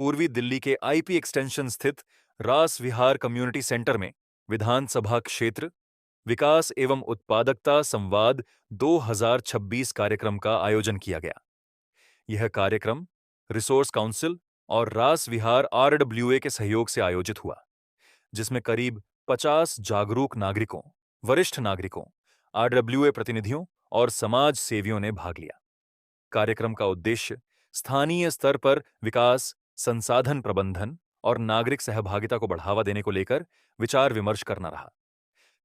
पूर्वी दिल्ली के IP extension स्थित रास विहार कम्युनिटी सेंटर में विधानसभा क्षेत्र विकास एवं उत्पादकता संवाद 2026 कार्यक्रम का आयोजन किया गया। यह कार्यक्रम रिसोर्स काउंसिल और रास विहार आरडब्ल्यूए के सहयोग से आयोजित हुआ, जिसमें करीब 50 जागरूक नागरिकों, वरिष्ठ नागरिकों, आरडब्ल्यूए प्रतिनिधियों और समाज सेवियों ने भाग लिया। कार्यक्रम का उद्देश्य स्थानीय स्तर पर विकास, संसाधन प्रबंधन और नागरिक सहभागिता को बढ़ावा देने को लेकर विचार विमर्श करना रहा।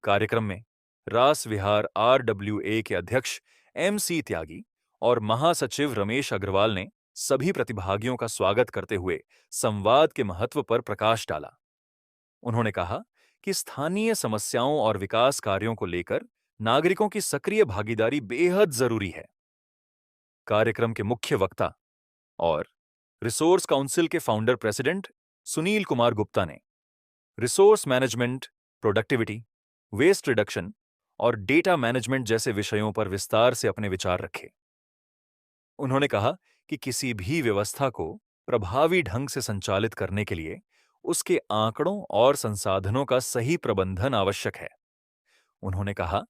कार्यक्रम में रास विहार आरडब्ल्यूए के अध्यक्ष एमसी त्यागी और महासचिव रमेश अग्रवाल ने सभी प्रतिभागियों का स्वागत करते हुए संवाद के महत्व पर प्रकाश डाला। उन्होंने कहा कि स्थानीय समस्याओं और विकास कार्यों को लेकर नागरिकों की सक्रिय भागीदारी बेहद जरूरी है। कार्यक्रम के मुख्य वक्ता और रिसोर्स काउंसिल के फाउंडर प्रेसिडेंट सुनील कुमार गुप्ता ने resource management, productivity, waste reduction और डेटा मैनेजमेंट जैसे विषयों पर विस्तार से अपने विचार रखे। उन्होंने कहा कि किसी भी व्यवस्था को प्रभावी ढंग से संचालित करने के लिए उसके आंकड़ों और संसाधनों का सही प्रबंधन आवश्यक है। उन्होंने कहा,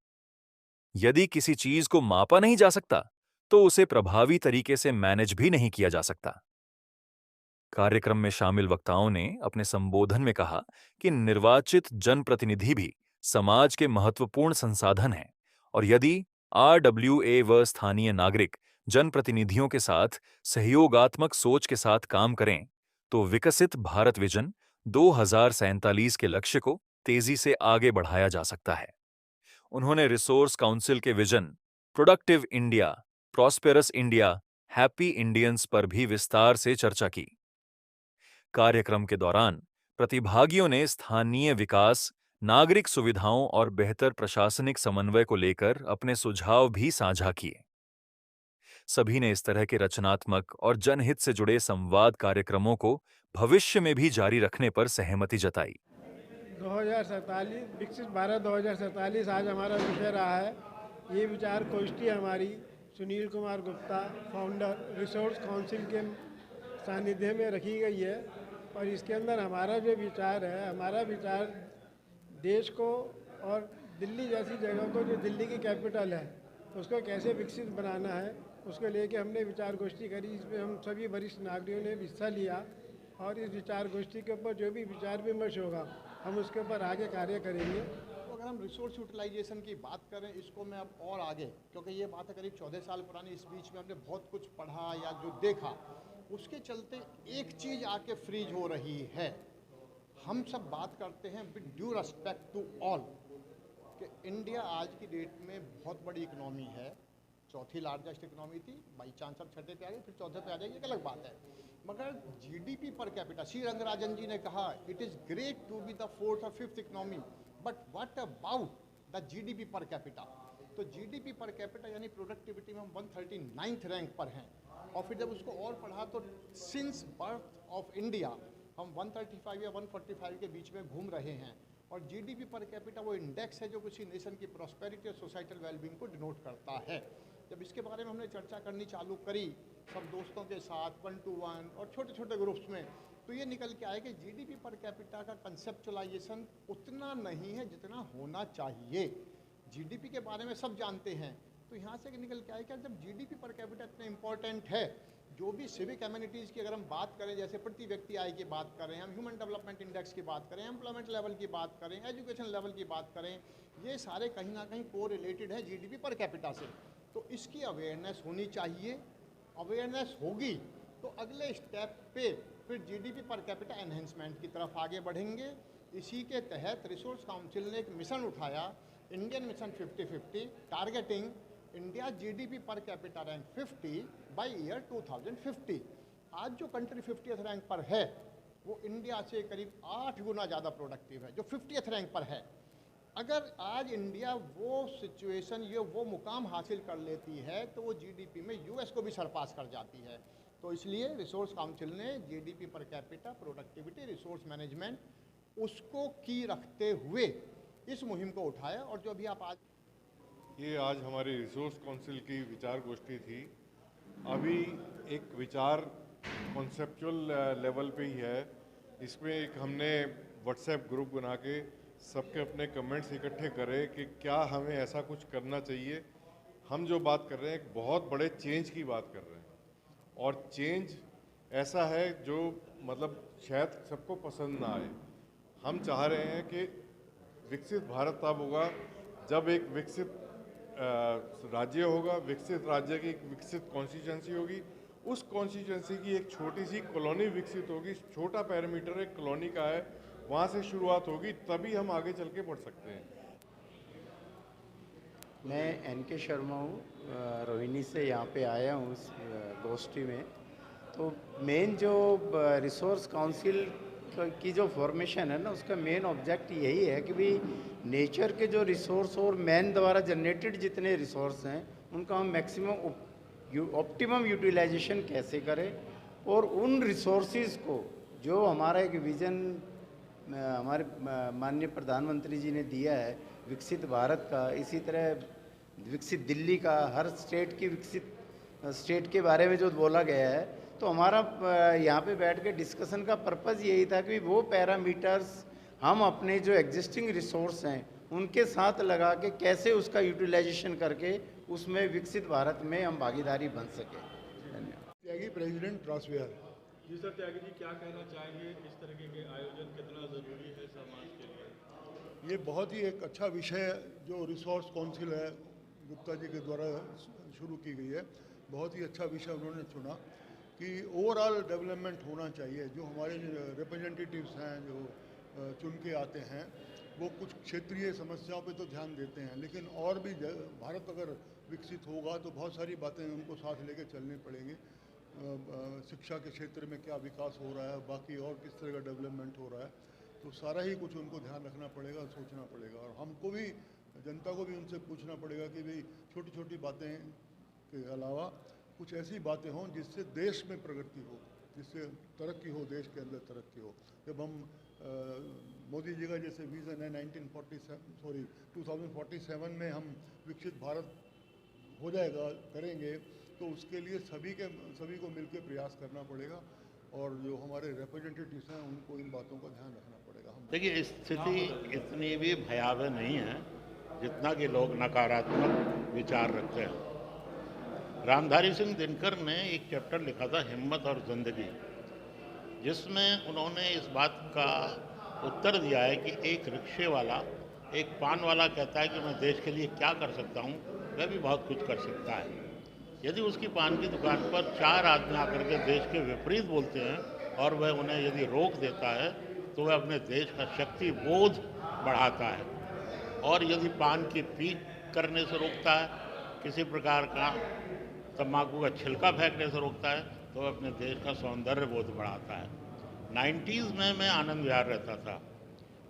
यदि किसी चीज को मापा नहीं जा सकता, तो उसे प्रभावी तरीके से मैनेज भी नहीं किया जा सकता। कार्यक्रम में शामिल वक्ताओं ने अपने संबोधन में कहा कि निर्वाचित जनप्रतिनिधि भी समाज के महत्वपूर्ण संसाधन हैं और यदि आरडब्ल्यूए व स्थानीय नागरिक जनप्रतिनिधियों के साथ सहयोगात्मक सोच के साथ काम करें, तो विकसित भारत विजन 2047 के लक्ष्य को तेजी से आगे बढ़ाया जा सकता है। उन्होंने रिसोर्स काउंसिल के vision productive India, prosperous India, happy Indians पर भी विस्तार से चर्चा की। कार्यक्रम के दौरान प्रतिभागियों ने स्थानीय विकास, नागरिक सुविधाओं और बेहतर प्रशासनिक समन्वय को लेकर अपने सुझाव भी साझा किए। सभी ने इस तरह के रचनात्मक और जनहित से जुड़े संवाद कार्यक्रमों को भविष्य में भी जारी रखने पर सहमति जताई। 2047 विकसित भारत 2047 आज हमारा विषय रहा है। ये विचार गोष्ठी हमारी Sunil Kumar Gupta, founder resource council के सानिध्य में रखी गई है और इसके अंदर हमारा जो विचार है, हमारा विचार देश को और दिल्ली जैसी जगह को, जो दिल्ली की कैपिटल है, उसको कैसे विकसित बनाना है, उसको लेके हमने विचार गोष्ठी करी। इसमें हम सभी वरिष्ठ नागरिकों ने हिस्सा लिया और इस विचार गोष्ठी के ऊपर जो भी विचार विमर्श होगा हम उसके ऊपर आगे कार्य करेंगे। तो अगर हम रिसोर्स यूटिलाइजेशन की बात करें, इसको मैं अब और आगे, क्योंकि ये बात है करीब 14 साल पुरानी, इस बीच में हमने बहुत कुछ पढ़ा या जो देखा, उसके चलते एक चीज़ आके फ्रीज हो रही है। हम सब बात करते हैं with due respect to all कि इंडिया आज की डेट में बहुत बड़ी इकनॉमी है, चौथी लार्जेस्ट इकनॉमी थी, बाई चांस अब छठे पे आ गई, फिर चौथे पे आ जाएगी, एक अलग बात है। मगर जीडीपी पर कैपिटा, सी रंगराजन जी ने कहा it is great to be the fourth और fifth economy, but what about the GDP per capita. तो जीडीपी पर कैपिटा यानी प्रोडक्टिविटी में हम 139th रैंक पर हैं, और फिर जब उसको और पढ़ा तो सिंस बर्थ ऑफ इंडिया हम 135 या 145 के बीच में घूम रहे हैं। और जीडीपी पर कैपिटा वो इंडेक्स है जो किसी नेशन की प्रॉस्पेरिटी और सोसाइटल वेलबींग को डिनोट करता है। जब इसके बारे में हमने चर्चा करनी चालू करी सब दोस्तों के साथ 1 to 1 और छोटे छोटे ग्रुप्स में, तो ये निकल के आए कि जीडीपी पर कैपिटा का कंसेप्चुलाइजेशन उतना नहीं है जितना होना चाहिए। जीडीपी के बारे में सब जानते हैं, तो यहाँ से निकल के आए कि जब जीडीपी पर कैपिटा इतना इंपॉर्टेंट है, जो भी सिविक एमिनिटीज़ की अगर हम बात करें, जैसे प्रति व्यक्ति आय की बात करें, हम ह्यूमन डेवलपमेंट इंडेक्स की बात करें, एम्प्लॉयमेंट लेवल की बात करें, एजुकेशन लेवल की बात करें, ये सारे कहीं ना कहीं को रिलेटेड है जीडीपी पर कैपिटा से। तो इसकी अवेयरनेस होनी चाहिए। अवेयरनेस होगी तो अगले स्टेप पे फिर जीडीपी पर कैपिटा एनहेंसमेंट की तरफ आगे बढ़ेंगे। इसी के तहत रिसोर्स काउंसिल ने एक मिशन उठाया, Indian mission 50-50, targeting India GDP per capita rank 50 by year 2050। आज जो कंट्री 50th रैंक पर है वो इंडिया से करीब 8 गुना ज़्यादा प्रोडक्टिव है जो 50th रैंक पर है। अगर आज इंडिया वो सिचुएशन, ये वो मुकाम हासिल कर लेती है तो वो जीडीपी में यूएस को भी सरपास कर जाती है। तो इसलिए रिसोर्स काउंसिल ने GDP per capita, productivity, resource management उसको की रखते हुए इस मुहिम को उठाया। और जो अभी आप आज हमारी रिसोर्स काउंसिल की विचार गोष्ठी थी। अभी एक विचार कॉन्सेप्चुअल लेवल पे ही है। इसमें एक हमने व्हाट्सएप ग्रुप बना के सबके अपने कमेंट्स इकट्ठे करे कि क्या हमें ऐसा कुछ करना चाहिए। हम जो बात कर रहे हैं एक बहुत बड़े चेंज की बात कर रहे हैं और चेंज ऐसा है जो मतलब शायद सबको पसंद ना आए। हम चाह रहे हैं कि विकसित भारत तब होगा जब एक विकसित राज्य होगा, विकसित राज्य की एक विकसित कॉन्स्टिट्यूंसी होगी, उस कॉन्स्टिट्यूंसी की एक छोटी सी कॉलोनी विकसित होगी, छोटा पैरामीटर एक कॉलोनी का है, वहाँ से शुरुआत होगी, तभी हम आगे चल के बढ़ सकते हैं। मैं एन.के. शर्मा हूँ, रोहिणी से यहाँ पे आया हूँ इस गोष्ठी में। तो मेन जो रिसोर्स काउंसिल की जो फॉर्मेशन है ना, उसका मेन ऑब्जेक्ट यही है कि भाई नेचर के जो रिसोर्स और मैन द्वारा जनरेटेड जितने रिसोर्स हैं उनका हम मैक्सिमम ऑप्टिमम यूटिलाइजेशन कैसे करें, और उन रिसोर्सेज को जो हमारा एक विज़न हमारे माननीय प्रधानमंत्री जी ने दिया है विकसित भारत का, इसी तरह विकसित दिल्ली का, हर स्टेट की विकसित स्टेट के बारे में जो बोला गया है, तो हमारा यहाँ पे बैठ के डिस्कशन का पर्पज़ यही था कि वो पैरामीटर्स हम अपने जो एग्जिस्टिंग रिसोर्स हैं उनके साथ लगा के कैसे उसका यूटिलाइजेशन करके उसमें विकसित भारत में हम भागीदारी बन सकें। धन्यवाद। त्यागी प्रेसिडेंट रासविहार। जी सर, त्यागी जी क्या कहना चाहेंगे, इस तरीके के आयोजन कितना ज़रूरी है समाज के लिए? ये बहुत ही एक अच्छा विषय जो रिसोर्स काउंसिल है गुप्ता जी के द्वारा शुरू की गई है, बहुत ही अच्छा विषय उन्होंने चुना कि ओवरऑल डेवलपमेंट होना चाहिए। जो हमारे रिप्रेजेंटेटिव्स हैं जो चुन के आते हैं वो कुछ क्षेत्रीय समस्याओं पे तो ध्यान देते हैं, लेकिन और भी भारत अगर विकसित होगा तो बहुत सारी बातें उनको साथ लेके चलनी पड़ेंगी। शिक्षा के क्षेत्र में क्या विकास हो रहा है, बाकी और किस तरह का डेवलपमेंट हो रहा है, तो सारा ही कुछ उनको ध्यान रखना पड़ेगा, सोचना पड़ेगा। और हमको भी, जनता को भी उनसे पूछना पड़ेगा कि भाई छोटी छोटी बातें के अलावा कुछ ऐसी बातें हों जिससे देश में प्रगति हो, जिससे तरक्की हो, देश के अंदर तरक्की हो। जब हम मोदी जी का जैसे विज़न है 2047 में हम विकसित भारत हो जाएगा, करेंगे, तो उसके लिए सभी को मिलकर प्रयास करना पड़ेगा और जो हमारे रिप्रेजेंटेटिव्स हैं उनको इन बातों का ध्यान रखना पड़ेगा। देखिए, स्थिति इतनी भी भयावह नहीं है जितना कि लोग नकारात्मक विचार रखते हैं। रामधारी सिंह दिनकर ने एक चैप्टर लिखा था हिम्मत और जिंदगी, जिसमें उन्होंने इस बात का उत्तर दिया है कि एक रिक्शे वाला, एक पान वाला कहता है कि मैं देश के लिए क्या कर सकता हूँ, वह भी बहुत कुछ कर सकता है। यदि उसकी पान की दुकान पर 4 आदमी आकर के देश के विपरीत बोलते हैं और वह उन्हें यदि रोक देता है तो वह अपने देश का शक्ति बोध बढ़ाता है। और यदि पान की पीक करने से रोकता है, किसी प्रकार का तम्बाकू का छिलका फेंकने से रोकता है, तो वह अपने देश का सौंदर्य बोध बढ़ाता है। 90s में मैं आनंद विहार रहता था।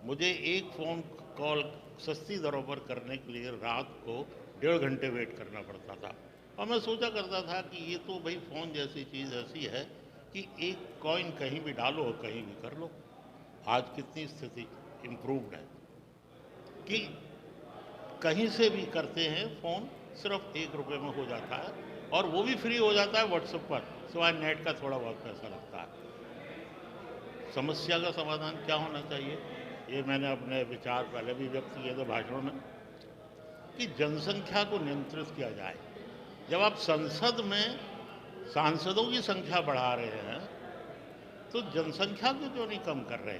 मुझे एक फ़ोन कॉल सस्ती दरों पर करने के लिए रात को 1.5 घंटे वेट करना पड़ता था, और मैं सोचा करता था कि ये तो भाई फ़ोन जैसी चीज़ ऐसी है कि एक कॉइन कहीं भी डालो और कहीं भी कर लो। आज कितनी स्थिति इम्प्रूव्ड है कि कहीं से भी करते हैं फ़ोन, सिर्फ 1 रुपये में हो जाता है, और वो भी फ्री हो जाता है व्हाट्सएप पर, सिवाय नेट का थोड़ा बहुत पैसा लगता है। समस्या का समाधान क्या होना चाहिए, ये मैंने अपने विचार पहले भी व्यक्त किए थे भाषणों में, कि जनसंख्या को नियंत्रित किया जाए। जब आप संसद में सांसदों की संख्या बढ़ा रहे हैं तो जनसंख्या को क्यों नहीं कम कर रहे?